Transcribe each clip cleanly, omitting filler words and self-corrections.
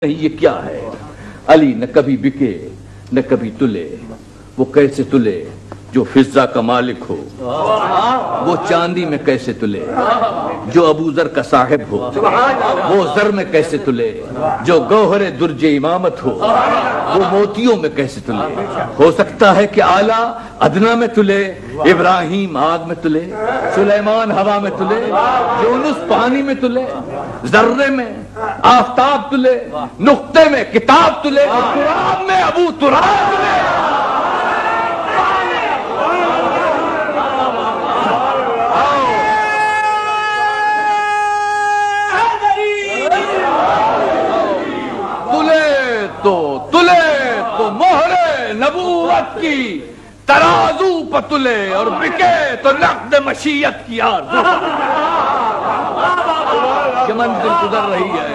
یہ کیا ہے؟ علی نہ کبھی بکے نہ کبھی تلے، وہ کیسے تلے جو فضہ کا مالک ہو، وہ چاندی میں کیسے تلے جو ابو ذر کا صاحب ہو، وہ زر میں کیسے تلے جو گوہر درج امامت ہو، وہ موتیوں میں کیسے تلے؟ ہو سکتا ہے کہ اعلیٰ ادنا میں تلے، ابراہیم آگ میں تلے، سلیمان ہوا میں تلے، یونس پانی میں تلے، ذرے میں آفتاب تلے، نقطے میں کتاب تلے، قرآن میں ابو تراب تلے۔ تلے تو مہر نبوت کی ترازو پتلے، اور بکے تو نقد مشیت کی آرزو۔ یہ منزل گزر رہی ہے،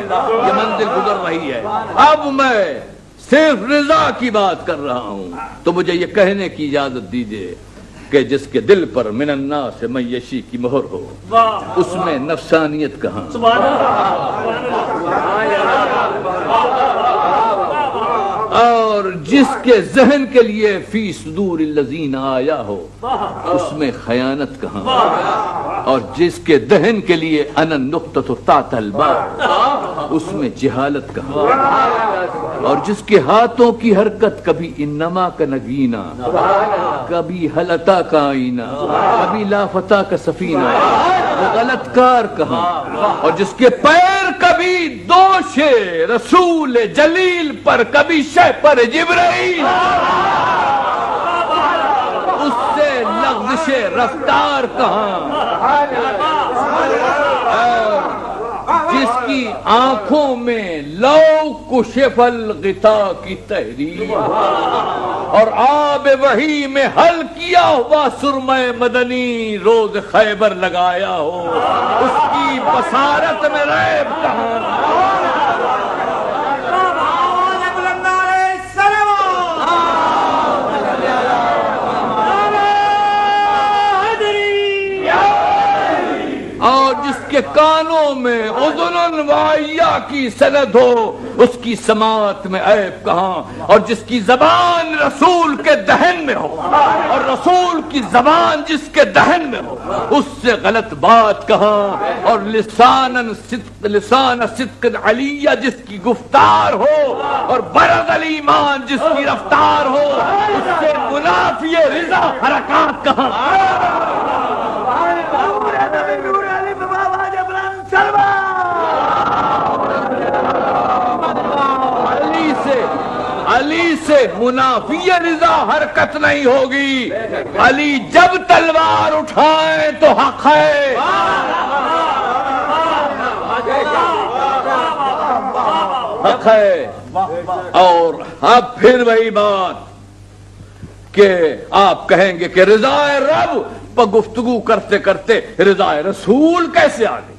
یہ منزل گزر رہی ہے۔ اب میں صرف رضا کی بات کر رہا ہوں، تو مجھے یہ کہنے کی اجازت دیجیے کہ جس کے دل پر من الناس من یشی کی مہر ہو، اس میں نفسانیت کہاں؟ اور جس کے ذہن کے لیے فی صدور الذین آیا ہو، اس میں خیانت کہاں؟ اور جس کے ذہن کے لیے انا النقطۃ تحت الباب، اس میں جہالت کہاں؟ اور جس کے ہاتھوں کی حرکت کبھی انما کا نگینہ، کبھی حلتا کا آئینہ، کبھی لافتہ کا سفینہ، وہ غلط کار کہاں؟ اور جس کے پیر کبھی دوش رسول جلیل پر، کبھی شہ پر جبرائیل، اس سے لغزش رفتار کہاں؟ جس کی آنکھوں میں لو کشف الغطا کی تحریر، اور آب وحی میں حل کیا ہوا سرمہ مدنی روز خیبر لگایا ہو، اس کی بصارت میں ریب کہاں؟ اور جس کے کانوں میں اذن وعیہ کی سند ہو، اس کی سماعت میں عیب کہاں؟ اور جس کی زبان رسول کے دہن میں ہو، اور رسول کی زبان جس کے دہن میں ہو، اس سے غلط بات کہاں؟ اور لسان صدق علیہ جس کی گفتار ہو، اور برد الایمان جس کی رفتار ہو، اس سے منافی رضا حرکات کہاں؟ علی سے منافی رضا حرکت نہیں ہوگی۔ علی جب تلوار اٹھائے تو حق ہے، حق ہے۔ اور اب پھر وہی بات کہ آپ کہیں گے کہ رضا رب پر گفتگو کرتے کرتے رضا رسول کیسے آ گئی؟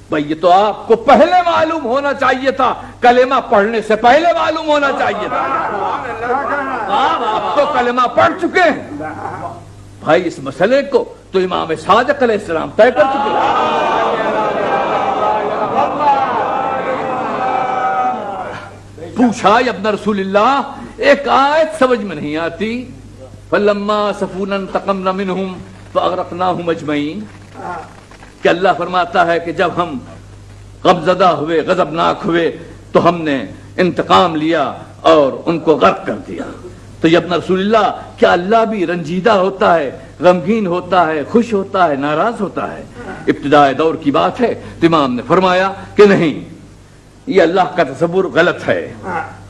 بھئی یہ تو آپ کو پہلے معلوم ہونا چاہیے تھا، کلمہ پڑھنے سے پہلے معلوم ہونا چاہیے تھا۔ اب تو کلمہ پڑھ چکے ہیں بھائی، اس مسئلے کو تو امام صادق علیہ السلام طے کر چکے ہیں۔ پوچھا یا ابن رسول اللہ، ایک آیت سمجھ میں نہیں آتی، فَلَمَّا سَفُونَ انْتَقَمْنَ مِنْهُمْ فَأَغْرَقْنَاهُمْ أَجْمَعِينَ، کہ اللہ فرماتا ہے کہ جب ہم غمزدہ ہوئے، غضبناک ہوئے، تو ہم نے انتقام لیا اور ان کو غرق کر دیا۔ تو یہ ابن رسول اللہ، کیا اللہ بھی رنجیدہ ہوتا ہے، غمگین ہوتا ہے، خوش ہوتا ہے، ناراض ہوتا ہے؟ ابتدائے دور کی بات ہے۔ تو امام نے فرمایا کہ نہیں، یہ اللہ کا تصور غلط ہے۔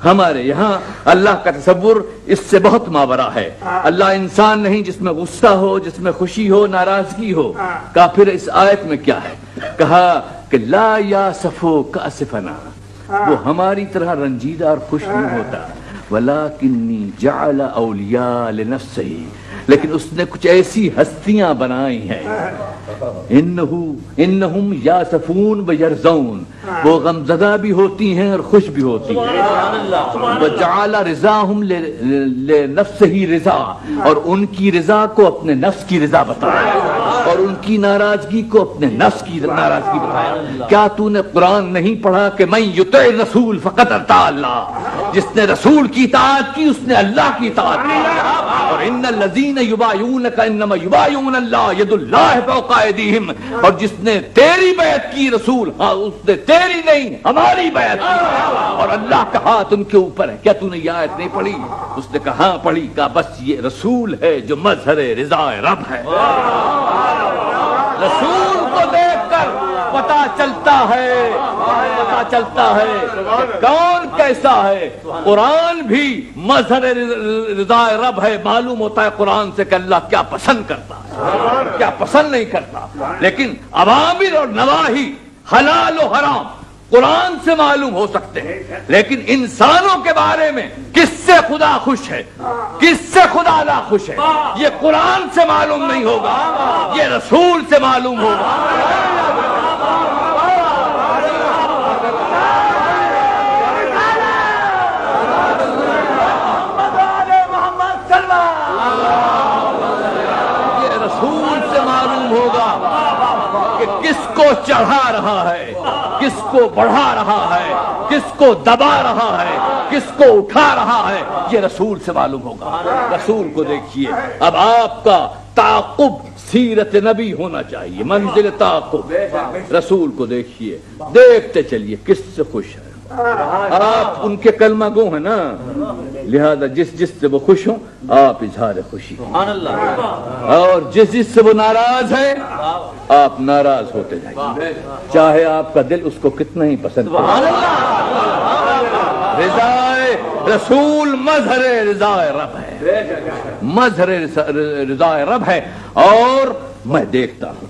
ہمارے یہاں اللہ کا تصور اس سے بہت ماورا ہے۔ اللہ انسان نہیں جس میں غصہ ہو، جس میں خوشی ہو، ناراضگی ہو۔ کہا پھر اس آیت میں کیا ہے؟ کہا کہ لا یاسفو کاسفنا، وہ ہماری طرح رنجیدہ اور خوش نہیں ہوتا، ولکنی جعل اولیاء لنفسہ، لیکن اس نے کچھ ایسی ہستیاں بنائی ہیں، انہم یاسفون و یرزون، وہ غمزدہ بھی ہوتی ہیں اور خوش بھی ہوتی ہیں۔ وجعل رضاہم لنفسہ رضا، اور ان کی رضا کو اپنے نفس کی رضا بتایا، اور ان کی ناراضگی کو اپنے نفس کی ناراضگی بتایا۔ کیا تو نے قرآن نہیں پڑھا کہ من یطع رسول فقط اطاع اللہ، جس نے رسول کی اطاعت کی اس نے اللہ کی اطاعت کی۔ اور ان الذین یبایعونک انما یبایعون اللہ ید اللہ فوق ایدیہم، اور جس نے تیری بیعت کی رسول، ہاں اس نے تیری نہیں ہماری بیعت کی، اور اللہ کا ہاتھ ان کے اوپر ہے۔ کیا تو نے یہ آیت نہیں پڑھی؟ اس نے کہا ہاں پڑھی۔ کہا بس یہ رسول ہے جو مظہر رضا رب ہے۔ رسول کو دیکھ کر پتا چلتا ہے کہ کون کیسا ہے۔ قرآن بھی مظہر رضا رب ہے، معلوم ہوتا ہے قرآن سے کہ اللہ کیا پسند کرتا ہے، کیا پسند نہیں کرتا۔ لیکن اوامر اور نواہی، حلال و حرام قرآن سے معلوم ہو سکتے ہیں، لیکن انسانوں کے بارے میں کس سے خدا خوش ہے، کس سے خدا ناخوش ہے، یہ قرآن سے معلوم نہیں ہوگا، یہ رسول سے معلوم ہوگا۔ یہ رسول سے معلوم ہوگا کہ کس کو چڑھا رہا ہے، کس کو بڑھا رہا ہے، کس کو دبا رہا ہے، کس کو اٹھا رہا ہے، یہ رسول سے معلوم ہوگا۔ رسول کو دیکھیے۔ اب آپ کا تعاقب سیرت نبی ہونا چاہیے، منزل تعاقب۔ رسول کو دیکھیے، دیکھتے چلیے کس سے خوش ہے۔ آپ ان کے کلمہ گو ہیں نا، لہذا جس سے وہ خوش ہوں آپ اظہار خوشی، اور جس سے وہ ناراض ہے آپ ناراض ہوتے جائیں، چاہے آپ کا دل اس کو کتنا ہی پسند کرے۔ رضا رسول مظہر رضا رب ہے، مظہر رضا رب ہے۔ اور میں دیکھتا ہوں،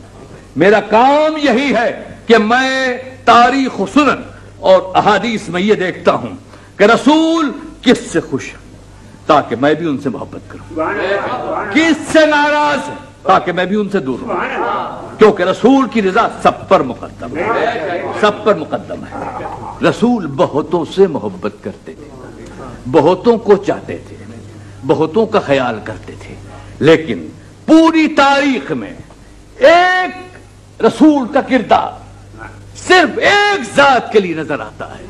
میرا کام یہی ہے کہ میں تاریخ و سنن اور احادیث میں یہ دیکھتا ہوں کہ رسول کس سے خوش ہے تاکہ میں بھی ان سے محبت کروں، کس سے ناراض ہے تاکہ میں بھی ان سے دور رہوں، کیونکہ رسول کی رضا سب پر مقدم ہے، سب پر مقدم ہے۔ رسول بہتوں سے محبت کرتے تھے، بہتوں کو چاہتے تھے، بہتوں کا خیال کرتے تھے، لیکن پوری تاریخ میں ایک رسول کا کردار صرف ایک ذات کے لیے نظر آتا ہے۔